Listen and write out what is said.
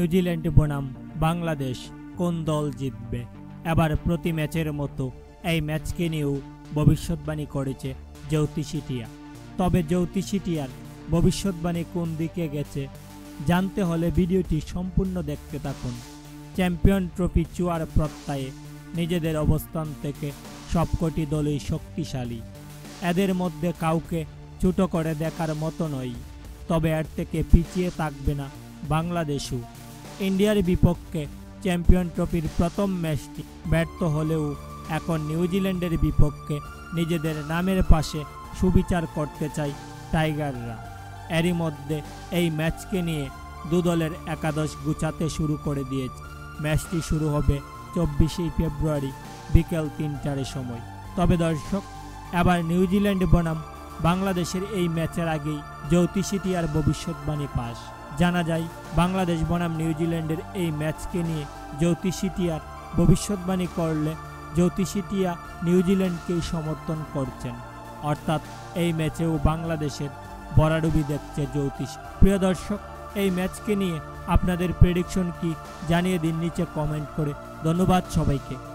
New Zealand বনাম বাংলাদেশ কোন দল জিতবে। এবার প্রতি ম্যাচের মতো এই ম্যাচকে নিয়েও ভবিষ্যৎবাণী করেছে জ্যোতিষী টিয়া। তবে জ্যোতিষী টিয়ার ভবিষ্যৎবাণী কোন দিকে গেছে জানতে হলে ভিডিওটি সম্পূর্ণ দেখতে থাকুন। চ্যাম্পিয়ন ট্রফি চুয়ার প্রত্যয়ে নিজেদের অবস্থান থেকে সবকটি দলই শক্তিশালী, এদের মধ্যে কাউকে ছোট করে দেখার মতো নয়। তবে এর থেকে পিছিয়ে থাকবে না বাংলাদেশও। ইন্ডিয়ার বিপক্ষে চ্যাম্পিয়ন ট্রফির প্রথম ম্যাচটি ব্যর্থ হলেও এখন নিউজিল্যান্ডের বিপক্ষে নিজেদের নামের পাশে সুবিচার করতে চায় টাইগাররা। এরই মধ্যে এই ম্যাচকে নিয়ে দু দলের একাদশ গুছাতে শুরু করে দিয়েছে। ম্যাচটি শুরু হবে 24শে ফেব্রুয়ারি বিকেল ৩টার সময়। তবে দর্শক, এবার নিউজিল্যান্ড বনাম বাংলাদেশের এই ম্যাচের আগেই জ্যোতিষী টিয়ার ভবিষ্যৎবাণী পাস। জানা যায় বাংলাদেশ বনাম নিউজিল্যান্ডের এই ম্যাচকে নিয়ে জ্যোতিষী টিয়ার ভবিষ্যৎবাণী করলে জ্যোতিষী টিয়া নিউজিল্যান্ডকেই সমর্থন করছেন, অর্থাৎ এই ম্যাচেও বাংলাদেশের বরাডুবি দেখছে জ্যোতিষ। প্রিয় দর্শক, এই ম্যাচকে নিয়ে আপনাদের প্রেডিকশন কি জানিয়ে দিন নিচে কমেন্ট করে। ধন্যবাদ সবাইকে।